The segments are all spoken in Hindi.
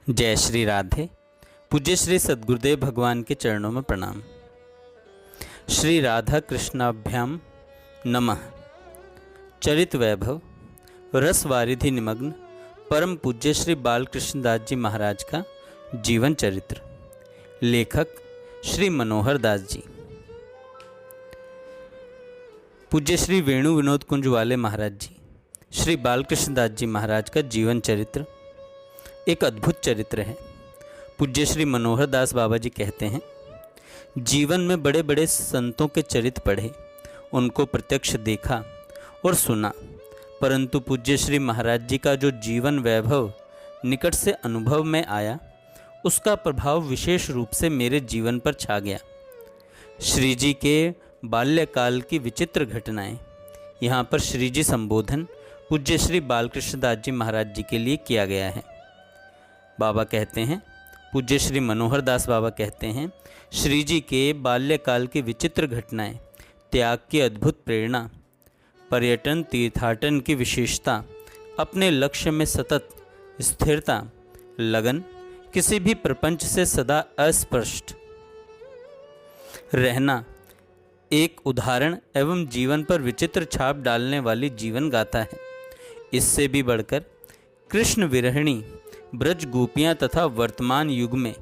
जय श्री राधे। पूज्य श्री सद्गुरुदेव भगवान के चरणों में प्रणाम। श्री राधा कृष्णाभ्याम नमः। चरित वैभव रस वारिधि निमग्न परम पूज्य श्री बालकृष्ण दास जी महाराज का जीवन चरित्र। लेखक श्री मनोहर दास जी। पूज्य श्री वेणु विनोद कुंज वाले महाराज जी श्री बालकृष्ण दास जी महाराज का जीवन चरित्र एक अद्भुत चरित्र है। पूज्य श्री मनोहर दास बाबा जी कहते हैं, जीवन में बड़े बड़े संतों के चरित्र पढ़े, उनको प्रत्यक्ष देखा और सुना, परंतु पूज्य श्री महाराज जी का जो जीवन वैभव निकट से अनुभव में आया, उसका प्रभाव विशेष रूप से मेरे जीवन पर छा गया। श्री जी के बाल्यकाल की विचित्र घटनाएं। यहाँ पर श्री जी संबोधन पूज्य श्री बालकृष्ण दास जी महाराज जी के लिए किया गया है। बाबा कहते हैं, पूज्य श्री मनोहर दास बाबा कहते हैं, श्री जी के बाल्यकाल की विचित्र घटनाएं, त्याग की अद्भुत प्रेरणा, पर्यटन तीर्थाटन की विशेषता, अपने लक्ष्य में सतत स्थिरता, लगन, किसी भी प्रपंच से सदा अस्पृष्ट रहना, एक उदाहरण एवं जीवन पर विचित्र छाप डालने वाली जीवन गाथा है। इससे भी बढ़कर कृष्ण विरहिणी ब्रज गोपियाँ तथा वर्तमान युग में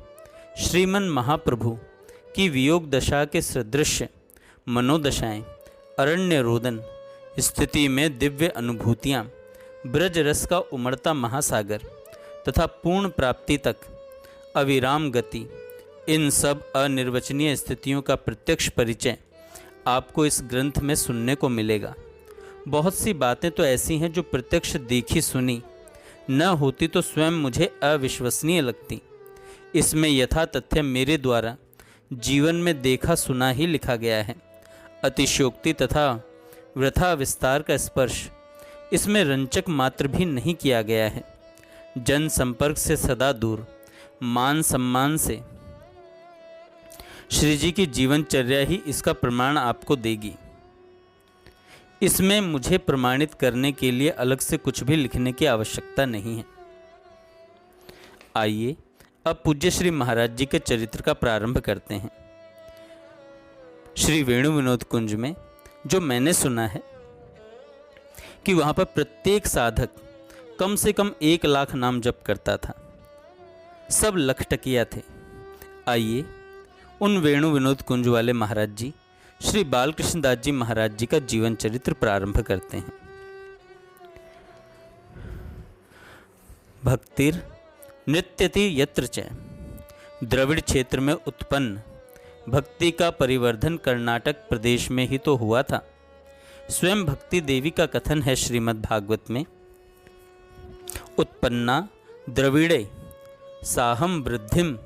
श्रीमन महाप्रभु की वियोग दशा के सदृश मनोदशाएं, अरण्य रोदन स्थिति में दिव्य अनुभूतियाँ, ब्रज रस का उमड़ता महासागर तथा पूर्ण प्राप्ति तक अविराम गति, इन सब अनिर्वचनीय स्थितियों का प्रत्यक्ष परिचय आपको इस ग्रंथ में सुनने को मिलेगा। बहुत सी बातें तो ऐसी हैं जो प्रत्यक्ष देखी सुनी न होती तो स्वयं मुझे अविश्वसनीय लगती। इसमें यथा तथ्य मेरे द्वारा जीवन में देखा सुना ही लिखा गया है। अतिशयोक्ति तथा वृथा विस्तार का स्पर्श इसमें रंचक मात्र भी नहीं किया गया है। जन संपर्क से सदा दूर, मान सम्मान से श्री जी की जीवनचर्या ही इसका प्रमाण आपको देगी। इसमें मुझे प्रमाणित करने के लिए अलग से कुछ भी लिखने की आवश्यकता नहीं है। आइए अब पूज्य श्री महाराज जी के चरित्र का प्रारंभ करते हैं। श्री वेणु विनोद कुंज में जो मैंने सुना है कि वहाँ पर प्रत्येक साधक कम से कम 1 लाख नाम जप करता था। सब लखटकिया थे। आइए उन वेणु विनोद कुंज वाले महाराज जी श्री बालकृष्ण दास जी महाराज जी का जीवन चरित्र प्रारंभ करते हैं। भक्तिर नृत्यति यत्र च, द्रविड़ क्षेत्र में उत्पन्न भक्ति का परिवर्धन कर्नाटक प्रदेश में ही तो हुआ था। स्वयं भक्ति देवी का कथन है श्रीमद् भागवत में, उत्पन्ना द्रविड़े साहम वृद्धिम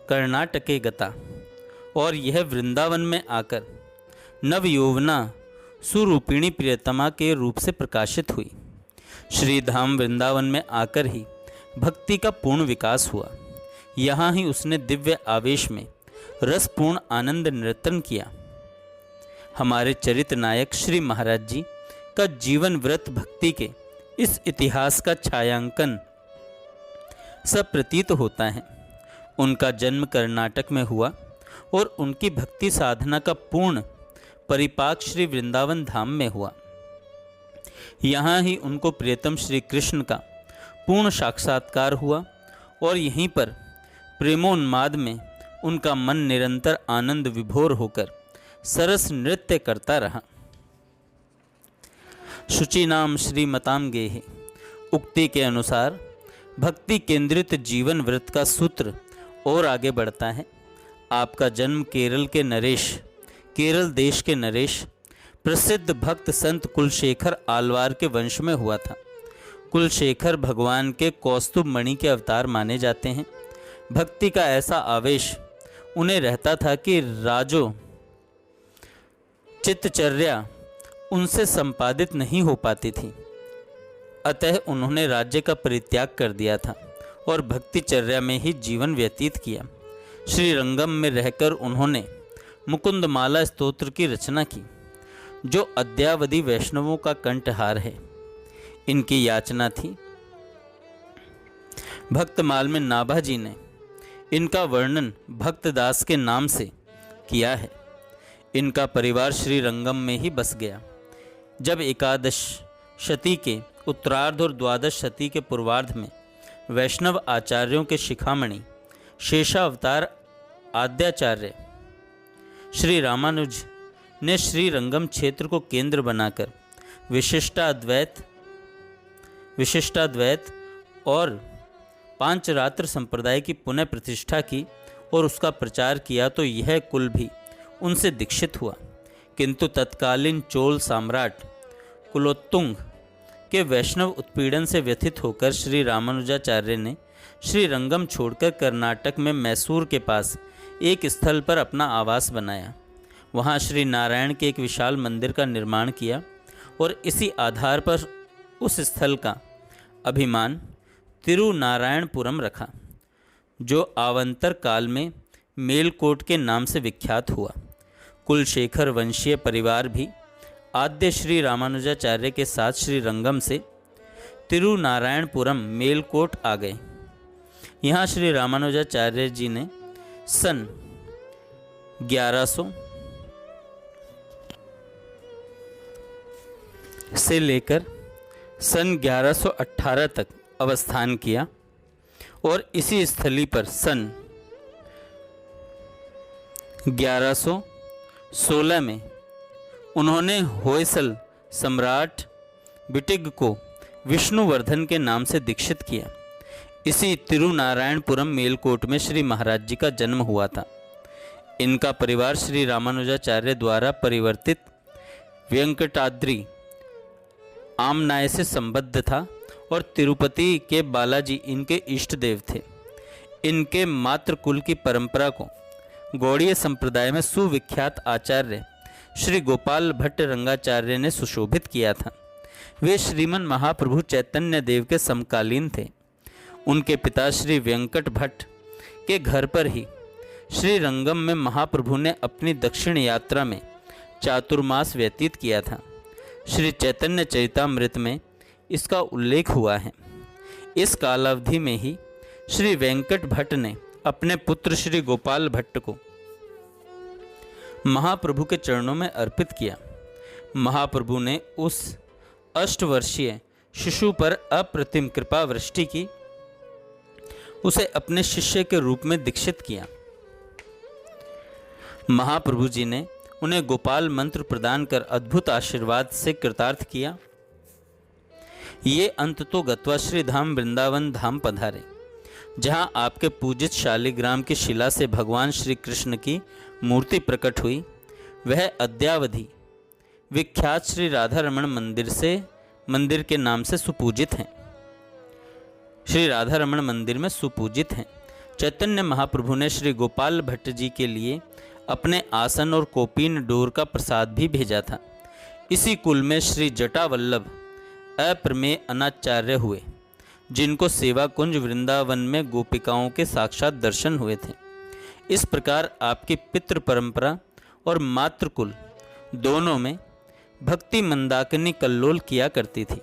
कर्नाटके गता। और यह वृंदावन में आकर नवयौवना सुरूपिणी प्रियतमा के रूप से प्रकाशित हुई। श्रीधाम वृंदावन में आकर ही भक्ति का पूर्ण विकास हुआ। यहाँ ही उसने दिव्य आवेश में रसपूर्ण आनंद नृत्य किया। हमारे चरित्र नायक श्री महाराज जी का जीवन व्रत भक्ति के इस इतिहास का छायांकन सब प्रतीत होता है। उनका जन्म कर्नाटक में हुआ और उनकी भक्ति साधना का पूर्ण परिपाक श्री वृंदावन धाम में हुआ। यहाँ ही उनको प्रियतम श्री कृष्ण का पूर्ण साक्षात्कार हुआ और यहीं पर प्रेमोन्माद में उनका मन निरंतर आनंद विभोर होकर सरस नृत्य करता रहा। शुचिनाम श्रीमताम गेहे उक्ति के अनुसार भक्ति केंद्रित जीवन व्रत का सूत्र और आगे बढ़ता है। आपका जन्म केरल देश के नरेश प्रसिद्ध भक्त संत कुलशेखर आलवार के वंश में हुआ था। कुलशेखर भगवान के कौस्तुभ मणि के अवतार माने जाते हैं। भक्ति का ऐसा आवेश उन्हें रहता था कि राजो चित्तचर्या उनसे संपादित नहीं हो पाती थी। अतः उन्होंने राज्य का परित्याग कर दिया था और भक्तिचर्या में ही जीवन व्यतीत किया। श्री रंगम में रहकर उन्होंने मुकुंदमाला स्तोत्र की रचना की, जो अद्यावधि वैष्णवों का कंठहार है। इनकी याचना थी, भक्तमाल में नाभा जी ने इनका वर्णन भक्तदास के नाम से किया है। इनका परिवार श्री रंगम में ही बस गया। जब एकादश शती के उत्तरार्ध और द्वादश शती के पूर्वार्ध में वैष्णव आचार्यों के शिखामणि शेषावतार आद्याचार्य श्री रामानुज ने श्री रंगम क्षेत्र को केंद्र बनाकर विशिष्टाद्वैत और पांचरात्र संप्रदाय की पुनः प्रतिष्ठा की और उसका प्रचार किया तो यह कुल भी उनसे दीक्षित हुआ। किंतु तत्कालीन चोल सम्राट कुलोत्तुंग के वैष्णव उत्पीड़न से व्यथित होकर श्री रामानुजाचार्य ने श्री रंगम छोड़कर कर्नाटक में मैसूर के पास एक स्थल पर अपना आवास बनाया। वहाँ श्री नारायण के एक विशाल मंदिर का निर्माण किया और इसी आधार पर उस स्थल का अभिमान तिरुनारायणपुरम रखा, जो आवांतर काल में मेलकोट के नाम से विख्यात हुआ। कुलशेखर वंशीय परिवार भी आद्य श्री रामानुजाचार्य के साथ श्री रंगम से तिरुनारायणपुरम मेलकोट आ गए। यहाँ श्री रामानुजाचार्य जी ने सन 1100 से लेकर सन 1118 तक अवस्थान किया और इसी स्थली पर सन 1116 में उन्होंने होयसल सम्राट बिटिग को विष्णुवर्धन के नाम से दीक्षित किया। इसी तिरुनारायणपुरम मेलकोट में श्री महाराज जी का जन्म हुआ था। इनका परिवार श्री रामानुजाचार्य द्वारा परिवर्तित वेंकटाद्रि आमनाय से संबद्ध था और तिरुपति के बालाजी इनके इष्ट देव थे। इनके मातृ कुल की परंपरा को गौड़ीय संप्रदाय में सुविख्यात आचार्य श्री गोपाल भट्ट रंगाचार्य ने सुशोभित किया था। वे श्रीमन महाप्रभु चैतन्य देव के समकालीन थे। उनके पिता श्री वेंकट भट्ट के घर पर ही श्री रंगम में महाप्रभु ने अपनी दक्षिण यात्रा में चातुर्मास व्यतीत किया था। श्री चैतन्य चरितामृत में इसका उल्लेख हुआ है। इस कालावधि में ही श्री वेंकट भट्ट ने अपने पुत्र श्री गोपाल भट्ट को महाप्रभु के चरणों में अर्पित किया। महाप्रभु ने उस 8 वर्षीय शिशु पर अप्रतिम कृपा वृष्टि की, उसे अपने शिष्य के रूप में दीक्षित किया। महाप्रभु जी ने उन्हें गोपाल मंत्र प्रदान कर अद्भुत आशीर्वाद से कृतार्थ किया। ये अंत तो गत्वा श्री धाम वृंदावन धाम पधारे, जहां आपके पूजित शालिग्राम की शिला से भगवान श्री कृष्ण की मूर्ति प्रकट हुई। वह अद्यावधि विख्यात श्री राधा रमण मंदिर के नाम से सुपूजित हैं। श्री राधा रमण मंदिर में सुपूजित हैं। चैतन्य महाप्रभु ने श्री गोपाल भट्ट जी के लिए अपने आसन और कोपीन डोर का प्रसाद भी भेजा था। इसी कुल में श्री जटावल्लभ अप्रमेय अनाचार्य हुए, जिनको सेवा कुंज वृंदावन में गोपिकाओं के साक्षात दर्शन हुए थे। इस प्रकार आपकी पितृ परंपरा और मातृकुल दोनों में भक्ति मंदाकिनी कल्लोल किया करती थी।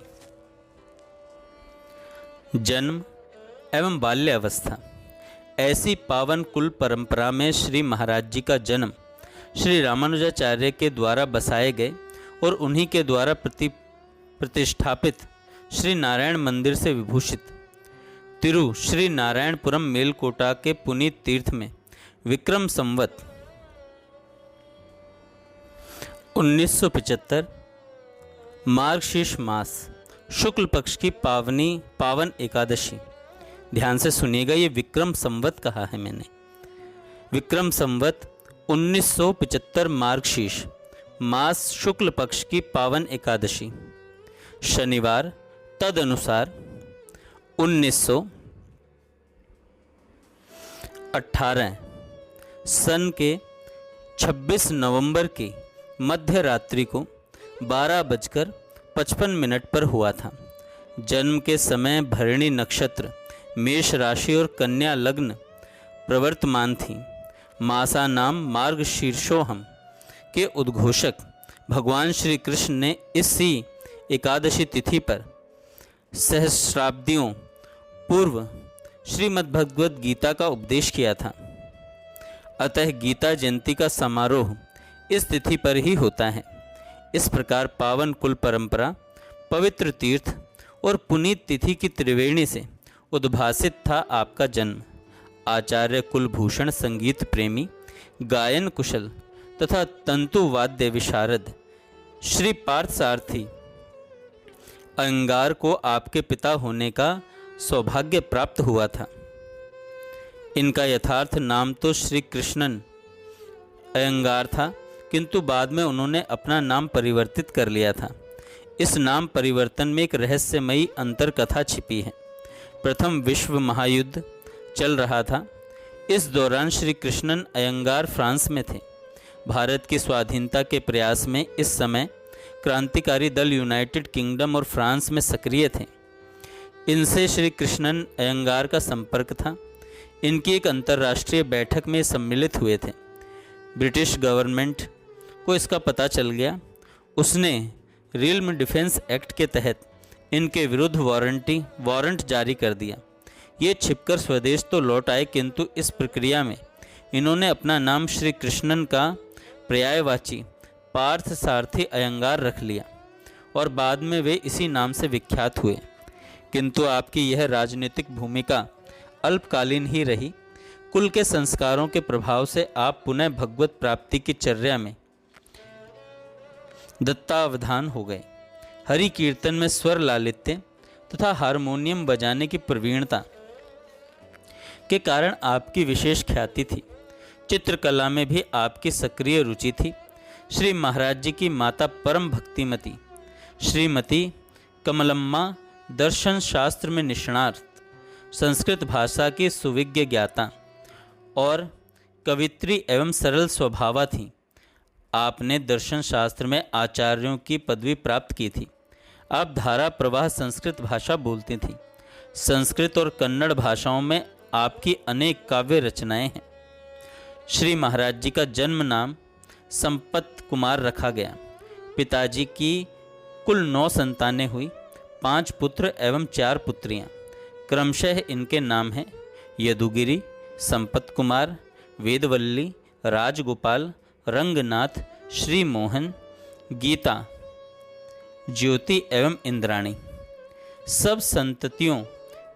जन्म एवं बाल्य अवस्था। ऐसी पावन कुल परंपरा में श्री महाराज जी का जन्म श्री रामानुजाचार्य के द्वारा बसाए गए और उन्हीं के द्वारा प्रतिष्ठापित श्री नारायण मंदिर से विभूषित तिरु श्री नारायणपुरम मेलकोटा के पुनीत तीर्थ में विक्रम संवत 1975 मार्गशीर्ष मास शुक्ल पक्ष की पावन एकादशी। ध्यान से सुनिएगा, ये विक्रम संवत कहा है मैंने। विक्रम संवत 1975 मार्गशीर्ष मास शुक्ल पक्ष की पावन एकादशी शनिवार, तदनुसार 1918 सन के 26 नवंबर की मध्य रात्रि को 12:55 पर हुआ था। जन्म के समय भरणी नक्षत्र, मेष राशि और कन्या लग्न प्रवर्तमान थी। मासा नाम मार्गशीर्षोहम के उद्घोषक भगवान श्री कृष्ण ने इसी एकादशी तिथि पर सहस्राब्दियों पूर्व श्रीमद् भगवद गीता का उपदेश किया था। अतः गीता जयंती का समारोह इस तिथि पर ही होता है। इस प्रकार पावन कुल परंपरा, पवित्र तीर्थ और पुनीत तिथि की त्रिवेणी से उद्भासित था आपका जन्म। आचार्य कुलभूषण संगीत प्रेमी, गायन कुशल तथा तंतु वाद्य विशारद श्री पार्थसारथी अयंगार को आपके पिता होने का सौभाग्य प्राप्त हुआ था। इनका यथार्थ नाम तो श्री कृष्णन अयंगार था, किंतु बाद में उन्होंने अपना नाम परिवर्तित कर लिया था। इस नाम परिवर्तन में एक रहस्यमयी अंतर कथा छिपी है। प्रथम विश्व महायुद्ध चल रहा था। इस दौरान श्री कृष्णन अयंगार फ्रांस में थे। भारत की स्वाधीनता के प्रयास में इस समय क्रांतिकारी दल यूनाइटेड किंगडम और फ्रांस में सक्रिय थे। इनसे श्री कृष्णन अयंगार का संपर्क था। इनकी एक अंतर्राष्ट्रीय बैठक में सम्मिलित हुए थे। ब्रिटिश गवर्नमेंट को इसका पता चल गया। उसने रिल्म डिफेंस एक्ट के तहत इनके विरुद्ध वारंट जारी कर दिया। ये छिपकर स्वदेश तो लौट आए, किंतु इस प्रक्रिया में इन्होंने अपना नाम श्री कृष्णन का पर्यायवाची पार्थ सारथी अयंगार रख लिया और बाद में वे इसी नाम से विख्यात हुए। किंतु आपकी यह राजनीतिक भूमिका अल्पकालीन ही रही। कुल के संस्कारों के प्रभाव से आप पुनः भगवत प्राप्ति की चर्या में दत्तावधान हो गए। हरि कीर्तन में स्वर लालित्य तथा हारमोनियम बजाने की प्रवीणता के कारण आपकी विशेष ख्याति थी। चित्रकला में भी आपकी सक्रिय रुचि थी। श्री महाराज जी की माता परम भक्तिमती श्रीमती कमलम्मा दर्शन शास्त्र में निष्णात, संस्कृत भाषा की सुविज्ञ ज्ञाता और कवित्री एवं सरल स्वभावा थी। आपने दर्शन शास्त्र में आचार्यों की पदवी प्राप्त की थी। आप धारा प्रवाह संस्कृत भाषा बोलती थीं। संस्कृत और कन्नड़ भाषाओं में आपकी अनेक काव्य रचनाएं हैं। श्री महाराज जी का जन्म नाम संपत कुमार रखा गया। पिताजी की कुल 9 संतानें हुई, 5 पुत्र एवं 4 पुत्रियां। क्रमशः इनके नाम हैं यदुगिरी, संपत कुमार, वेदवल्ली, राजगोपाल, रंगनाथ, श्री मोहन, गीता, ज्योति एवं इंद्राणी। सब संततियों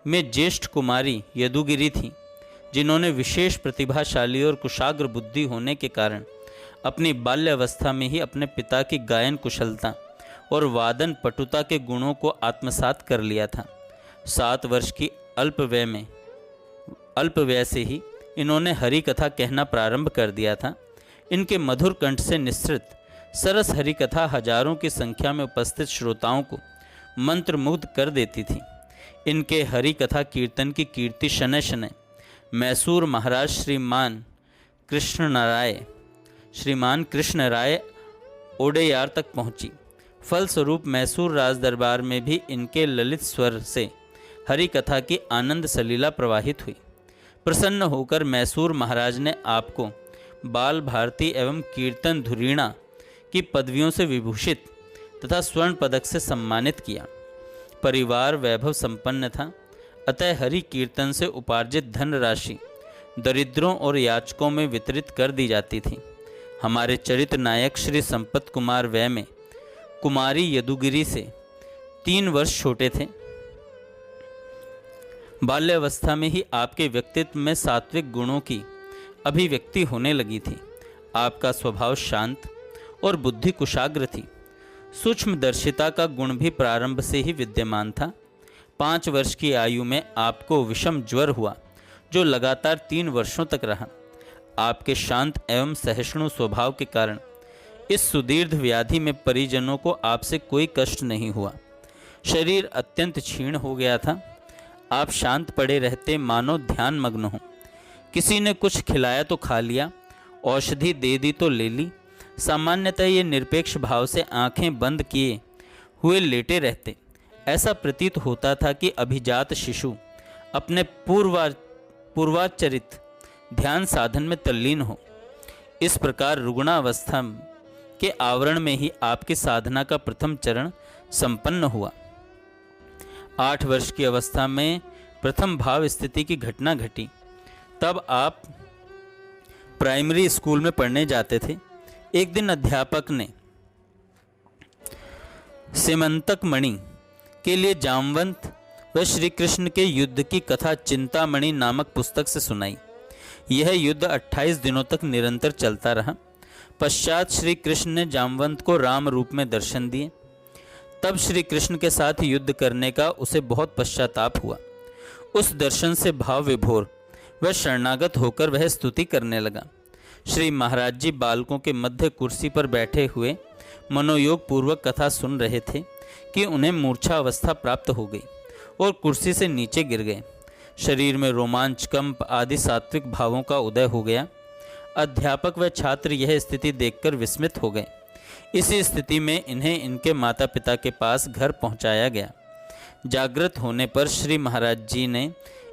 में ज्येष्ठ कुमारी यदुगिरी थी, जिन्होंने विशेष प्रतिभाशाली और कुशाग्र बुद्धि होने के कारण अपनी बाल्यावस्था में ही अपने पिता की गायन कुशलता और वादन पटुता के गुणों को आत्मसात कर लिया था। 7 वर्ष की अल्पवय से ही इन्होंने हरि कथा कहना प्रारंभ कर दिया था। इनके मधुर कंठ से निस्सृत सरस हरि कथा हजारों की संख्या में उपस्थित श्रोताओं को मंत्रमुग्ध कर देती थी। इनके हरि कथा कीर्तन की कीर्ति शनय शनय मैसूर महाराज श्रीमान कृष्ण राय ओडेयार तक पहुंची। फलस्वरूप मैसूर राज दरबार में भी इनके ललित स्वर से हरि कथा की आनंद सलीला प्रवाहित हुई। प्रसन्न होकर मैसूर महाराज ने आपको बाल भारती एवं कीर्तन धुरीणा की पदवियों से विभूषित तथा स्वर्ण पदक से सम्मानित किया। परिवार वैभव संपन्न था, अतः हरि कीर्तन से उपार्जित धनराशि दरिद्रों और याचकों में वितरित कर दी जाती थी। हमारे चरित्र नायक श्री संपत कुमार वै में कुमारी यदुगिरी से 3 वर्ष छोटे थे। बाल्यावस्था में ही आपके व्यक्तित्व में सात्विक गुणों की अभिव्यक्ति होने लगी थी। आपका स्वभाव शांत और बुद्धि कुशाग्र थी। सूक्ष्मदर्शिता का गुण भी प्रारंभ से ही विद्यमान था। 5 वर्ष की आयु में आपको विषम ज्वर हुआ, जो लगातार 3 वर्षों तक रहा। आपके शांत एवं सहिष्णु स्वभाव के कारण इस सुदीर्घ व्याधि में परिजनों को आपसे कोई कष्ट नहीं हुआ। शरीर अत्यंत क्षीण हो गया था। आप शांत पड़े रहते, मानो ध्यान मग्न हो। किसी ने कुछ खिलाया तो खा लिया, औषधि दे दी तो ले ली। सामान्यतः ये निरपेक्ष भाव से आंखें बंद किए हुए लेटे रहते। ऐसा प्रतीत होता था कि अभिजात शिशु अपने पूर्वाचरित ध्यान साधन में तल्लीन हो। इस प्रकार रुग्णावस्था के आवरण में ही आपकी साधना का प्रथम चरण संपन्न हुआ। 8 वर्ष की अवस्था में प्रथम भाव स्थिति की घटना घटी। तब आप प्राइमरी स्कूल में पढ़ने जाते थे। एक दिन अध्यापक ने सीमंतक मणि के लिए जामवंत व श्री कृष्ण के युद्ध की कथा चिंतामणि नामक पुस्तक से सुनाई। यह युद्ध 28 दिनों तक निरंतर चलता रहा। पश्चात श्री कृष्ण ने जामवंत को राम रूप में दर्शन दिए। तब श्री कृष्ण के साथ युद्ध करने का उसे बहुत पश्चाताप हुआ। उस दर्शन से भाव विभोर वह शरणागत होकर वह स्तुति करने लगा। श्री महाराज जी बालकों के मध्य कुर्सी पर बैठे हुए मनोयोग पूर्वक कथा सुन रहे थे कि उन्हें मूर्छा अवस्था प्राप्त हो गई और कुर्सी से नीचे गिर गए। शरीर में रोमांच, कंप आदि सात्विक भावों का उदय हो गया। अध्यापक व छात्र यह स्थिति देखकर विस्मित हो गए। इसी स्थिति में इन्हें इनके माता पिता के पास घर पहुंचाया गया। जागृत होने पर श्री महाराज जी ने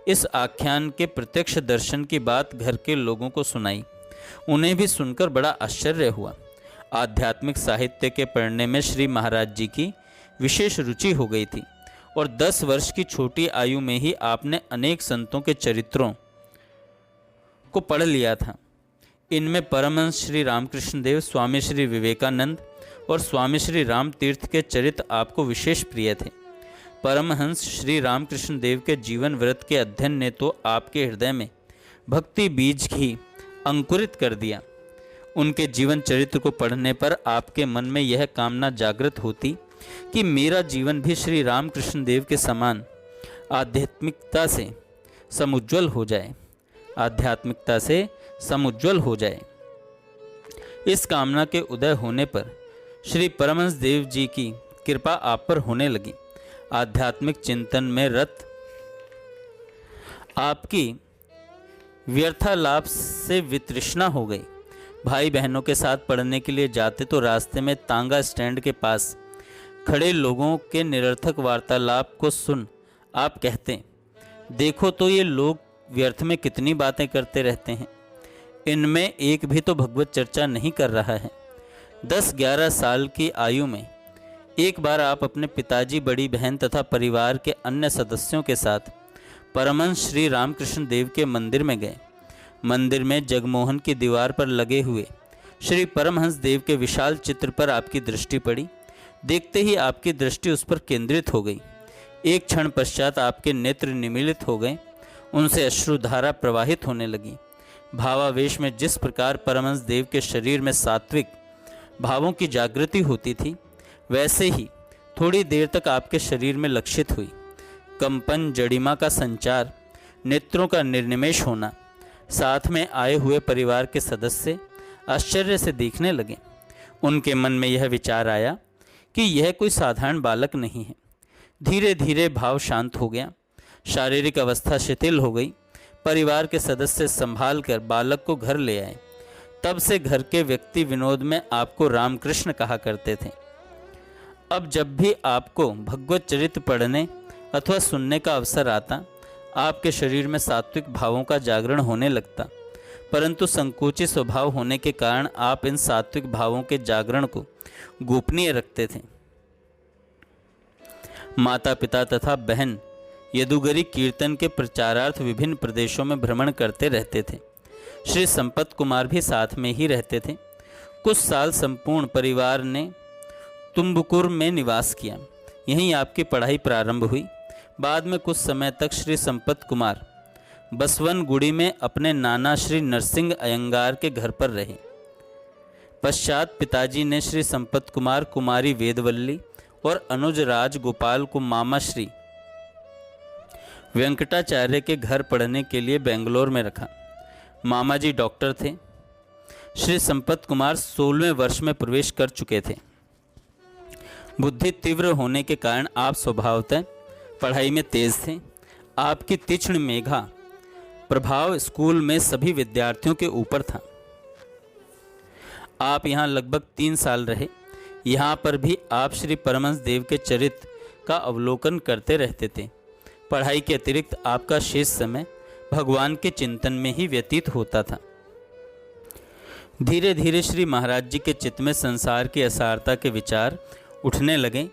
इस आख्यान के प्रत्यक्ष दर्शन की बात घर के लोगों को सुनाई। उन्हें भी सुनकर बड़ा आश्चर्य हुआ। आध्यात्मिक साहित्य के पढ़ने में श्री महाराज जी की विशेष रुचि हो गई थी और 10 वर्ष की छोटी आयु में ही आपने अनेक संतों के चरित्रों को पढ़ लिया था। इनमें परमहंस श्री रामकृष्ण देव, स्वामी श्री विवेकानंद और स्वामी श्री राम तीर्थ के चरित्र आपको विशेष प्रिय थे। परमहंस श्री रामकृष्ण देव के जीवन व्रत के अध्ययन ने तो आपके हृदय में भक्ति बीज ही अंकुरित कर दिया। उनके जीवन चरित्र को पढ़ने पर आपके मन में यह कामना जागृत होती कि मेरा जीवन भी श्री रामकृष्ण देव के समान आध्यात्मिकता से समुज्वल हो जाए, आध्यात्मिकता से समुज्वल हो जाए। इस कामना के उदय होने पर श्री परमहंस देव जी की कृपा आप पर होने लगी। आध्यात्मिक चिंतन में रत आपकी व्यर्थालाप से वितृष्णा हो गई। भाई बहनों के साथ पढ़ने के लिए जाते तो रास्ते में तांगा स्टैंड के पास खड़े लोगों के निरर्थक वार्तालाप को सुन आप कहते, देखो तो ये लोग व्यर्थ में कितनी बातें करते रहते हैं, इनमें एक भी तो भगवत चर्चा नहीं कर रहा है। 10-11 साल की आयु में एक बार आप अपने पिताजी, बड़ी बहन तथा परिवार के अन्य सदस्यों के साथ परमहंस श्री रामकृष्ण देव के मंदिर में गए। मंदिर में जगमोहन की दीवार पर लगे हुए श्री परमहंस देव के विशाल चित्र पर आपकी दृष्टि पड़ी। देखते ही आपकी दृष्टि उस पर केंद्रित हो गई। एक क्षण पश्चात आपके नेत्र निमीलित हो गए, उनसे अश्रुधारा प्रवाहित होने लगी। भावावेश में जिस प्रकार परमहंस देव के शरीर में सात्विक भावों की जागृति होती थी, वैसे ही थोड़ी देर तक आपके शरीर में लक्षित हुई। कंपन, जड़िमा का संचार, नेत्रों का निर्निमेष होना। साथ में आए हुए परिवार के सदस्य आश्चर्य से देखने लगे। उनके मन में यह विचार आया कि यह कोई साधारण बालक नहीं है। धीरे धीरे भाव शांत हो गया, शारीरिक अवस्था शिथिल हो गई। परिवार के सदस्य संभाल कर बालक को घर ले आए। तब से घर के व्यक्ति विनोद में आपको रामकृष्ण कहा करते थे। अब जब भी आपको भगवत चरित्र पढ़ने अथवा सुनने का अवसर आता, आपके शरीर में सात्विक भावों का जागरण होने लगता, परंतु संकोची स्वभाव होने के कारण आप इन सात्विक भावों के जागरण को गोपनीय रखते थे। माता पिता तथा बहन यदुगरी कीर्तन के प्रचारार्थ विभिन्न प्रदेशों में भ्रमण करते रहते थे। श्री संपत कुमार भी साथ में ही रहते थे। कुछ साल संपूर्ण परिवार ने तुम्बकुर में निवास किया। यहीं आपकी पढ़ाई प्रारंभ हुई। बाद में कुछ समय तक श्री संपत कुमार बसवनगुड़ी में अपने नाना श्री नरसिंह अयंगार के घर पर रहे। पश्चात पिताजी ने श्री संपत कुमार कुमारी वेदवल्ली और अनुज राज गोपाल को मामा श्री वेंकटाचार्य के घर पढ़ने के लिए बेंगलोर में रखा। मामा जी डॉक्टर थे। श्री संपत कुमार 16वें वर्ष में प्रवेश कर चुके थे। बुद्धि तीव्र होने के कारण आप स्वभावतः पढ़ाई में तेज थे। आपकी तीक्ष्ण मेघा प्रभाव स्कूल में सभी विद्यार्थियों के ऊपर था। आप यहाँ लगभग 3 साल रहे। यहाँ पर भी आप श्री परमहंस देव के चरित्र का अवलोकन करते रहते थे। पढ़ाई के अतिरिक्त आपका शेष समय भगवान के चिंतन में ही व्यतीत होता था। धीरे धीरे श्री महाराज जी के चित्त में संसार की असारता के विचार उठने लगे।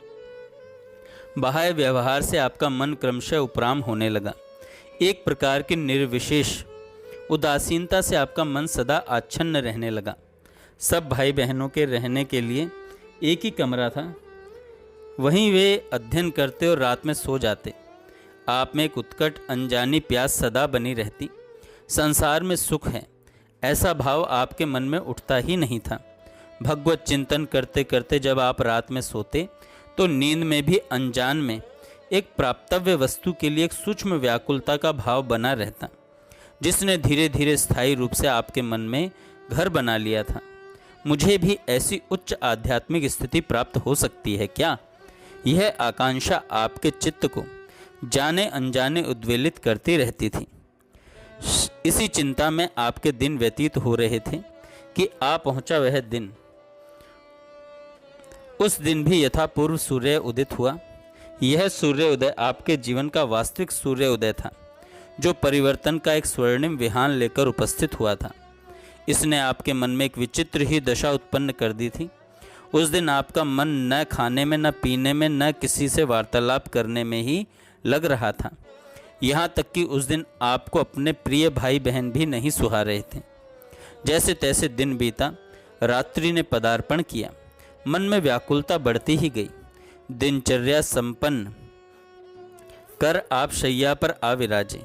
बाह्य व्यवहार से आपका मन क्रमशः उपराम होने लगा। एक प्रकार की निर्विशेष उदासीनता से आपका मन सदा आच्छन्न रहने लगा। सब भाई बहनों के रहने के लिए एक ही कमरा था, वहीं वे अध्ययन करते और रात में सो जाते। आप में एक उत्कट अनजानी प्यास सदा बनी रहती। संसार में सुख है ऐसा भाव आपके मन में उठता ही नहीं था। भगवत चिंतन करते करते जब आप रात में सोते तो नींद में भी अनजान में एक प्राप्तव्य वस्तु के लिए एक सूक्ष्म व्याकुलता का भाव बना रहता, जिसने धीरे धीरे स्थायी रूप से आपके मन में घर बना लिया था। मुझे भी ऐसी उच्च आध्यात्मिक स्थिति प्राप्त हो सकती है क्या? यह आकांक्षा आपके चित्त को जाने अनजाने उद्वेलित करती रहती थी। इसी चिंता में आपके दिन व्यतीत हो रहे थे कि आ पहुंचा वह दिन। उस दिन भी यथापूर्व सूर्य उदित हुआ। यह सूर्योदय आपके जीवन का वास्तविक सूर्योदय था, जो परिवर्तन का एक स्वर्णिम विहान लेकर उपस्थित हुआ था। इसने आपके मन में एक विचित्र ही दशा उत्पन्न कर दी थी। उस दिन आपका मन न खाने में, न पीने में, न किसी से वार्तालाप करने में ही लग रहा था। यहाँ तक कि उस दिन आपको अपने प्रिय भाई बहन भी नहीं सुहा रहे थे। जैसे तैसे दिन बीता, रात्रि ने पदार्पण किया, मन में व्याकुलता बढ़ती ही गई। दिनचर्या संपन्न कर आप शैया पर आ विराजे।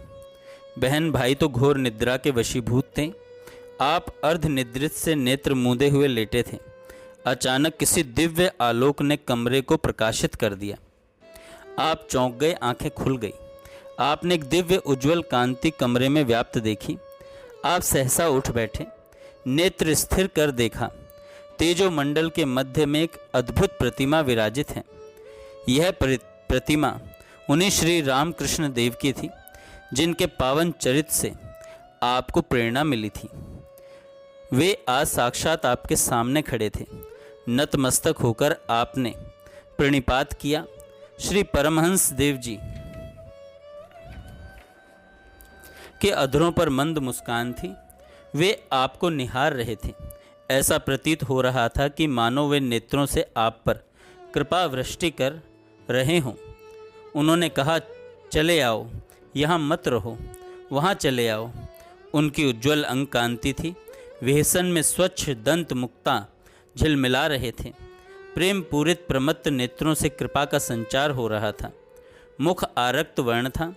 बहन भाई तो घोर निद्रा के वशीभूत थे। आप अर्धनिद्रित से नेत्र मूंदे हुए लेटे थे। अचानक किसी दिव्य आलोक ने कमरे को प्रकाशित कर दिया। आप चौंक गए, आंखें खुल गई। आपने एक दिव्य उज्ज्वल कांति कमरे में व्याप्त देखी। आप सहसा उठ बैठे, नेत्र स्थिर कर देखा। तेजोमंडल के मध्य में एक अद्भुत प्रतिमा विराजित है। यह प्रतिमा उन्हीं श्री रामकृष्ण देव की थी, जिनके पावन चरित्र से आपको प्रेरणा मिली थी। वे आज साक्षात आपके सामने खड़े थे। नतमस्तक होकर आपने प्रणिपात किया। श्री परमहंस देव जी के अधरों पर मंद मुस्कान थी। वे आपको निहार रहे थे। ऐसा प्रतीत हो रहा था कि मानो वे नेत्रों से आप पर कृपा वृष्टि कर रहे हों। उन्होंने कहा, चले आओ, यहाँ मत रहो, वहाँ चले आओ। उनकी उज्ज्वल अंग कांति थी। विहसन में स्वच्छ दंत मुक्ता झिलमिला रहे थे। प्रेम पूरित प्रमत्त नेत्रों से कृपा का संचार हो रहा था। मुख आरक्त वर्ण था।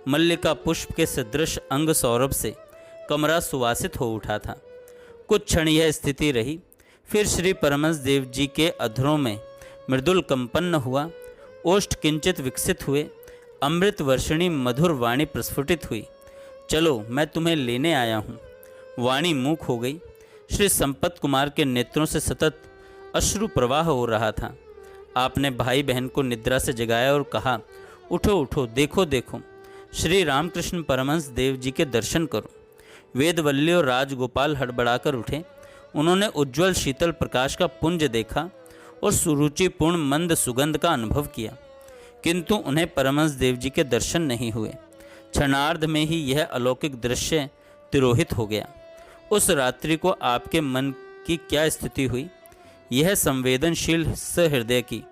मल्लिका पुष्प के सदृश अंग सौरभ से कमरा सुवासित हो उठा था। कुछ क्षण यह स्थिति रही, फिर श्री परमहंस देव जी के अधरों में मृदुल कंपन्न हुआ। ओष्ठ किंचित विकसित हुए। अमृत वर्षिणी मधुर वाणी प्रस्फुटित हुई। चलो, मैं तुम्हें लेने आया हूँ। वाणी मूक हो गई। श्री संपत कुमार के नेत्रों से सतत अश्रु प्रवाह हो रहा था। आपने भाई बहन को निद्रा से जगाया और कहा, उठो उठो, देखो देखो, श्री रामकृष्ण परमहंस देव जी के दर्शन करो। वेदवल्ली और राजगोपाल हड़बड़ाकर उठे। उन्होंने उज्ज्वल शीतल प्रकाश का पुंज देखा और सुरुचिपूर्ण मंद सुगंध का अनुभव किया, किंतु उन्हें परमहंस देव जी के दर्शन नहीं हुए। क्षणार्ध में ही यह अलौकिक दृश्य तिरोहित हो गया। उस रात्रि को आपके मन की क्या स्थिति हुई, यह संवेदनशील सहृदय की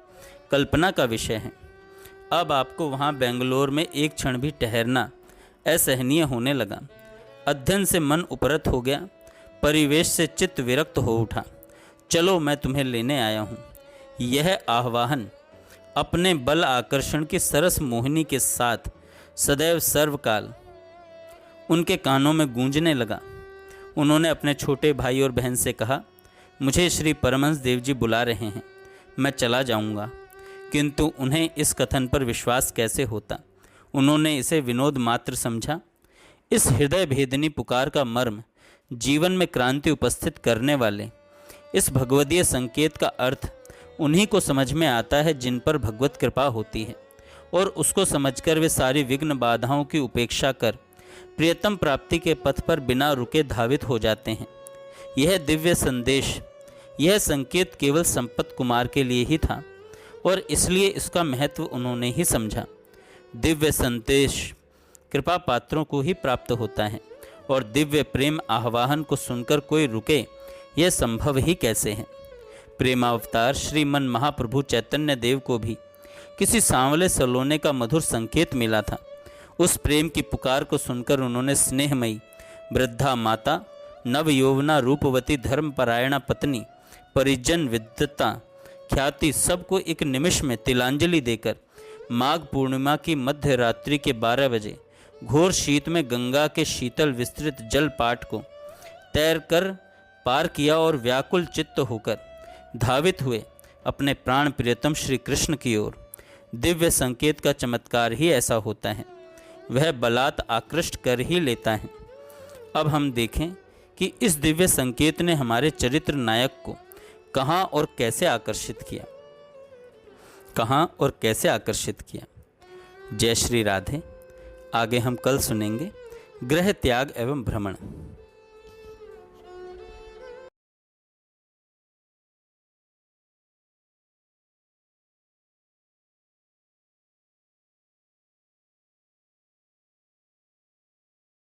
कल्पना का विषय है। अब आपको वहाँ बेंगलोर में एक क्षण भी ठहरना असहनीय होने लगा। अध्ययन से मन उपरत हो गया। परिवेश से चित्त विरक्त हो उठा। चलो, मैं तुम्हें लेने आया हूँ। यह आह्वान अपने बल आकर्षण की सरस मोहिनी के साथ सदैव सर्वकाल उनके कानों में गूंजने लगा। उन्होंने अपने छोटे भाई और बहन से कहा, मुझे श्री परमहंस देव जी बुला रहे हैं, मैं चला जाऊंगा। किंतु उन्हें इस कथन पर विश्वास कैसे होता। उन्होंने इसे विनोद मात्र समझा। इस हृदय भेदनी पुकार का मर्म, जीवन में क्रांति उपस्थित करने वाले इस भगवदीय संकेत का अर्थ उन्हीं को समझ में आता है जिन पर भगवत कृपा होती है, और उसको समझकर वे सारी विघ्न बाधाओं की उपेक्षा कर प्रियतम प्राप्ति के पथ पर बिना रुके धावित हो जाते हैं। यह दिव्य संदेश, यह संकेत केवल संपत कुमार के लिए ही था, और इसलिए इसका महत्व उन्होंने ही समझा। दिव्य संदेश कृपा पात्रों को ही प्राप्त होता है, और दिव्य प्रेम आह्वान को सुनकर कोई रुके, यह संभव ही कैसे है। प्रेमावतार श्रीमन महाप्रभु चैतन्य देव को भी किसी सांवले सलोने का मधुर संकेत मिला था। उस प्रेम की पुकार को सुनकर उन्होंने स्नेहमयी वृद्धा माता, नव यौवना रूपवती धर्मपरायणा पत्नी, परिजन विद्वता ख्याति सबको एक निमिष में तिलांजलि देकर माघ पूर्णिमा की मध्य रात्रि के 12 बजे घोर शीत में गंगा के शीतल विस्तृत जल पाट को तैर कर पार किया और व्याकुल चित्त होकर धावित हुए अपने प्राण प्रियतम श्री कृष्ण की ओर। दिव्य संकेत का चमत्कार ही ऐसा होता है, वह बलात् आकृष्ट कर ही लेता है। अब हम देखें कि इस दिव्य संकेत ने हमारे चरित्र नायक को कहाँ और कैसे आकर्षित किया, कहाँ और कैसे आकर्षित किया। जय श्री राधे। आगे हम कल सुनेंगे गृह त्याग एवं भ्रमण।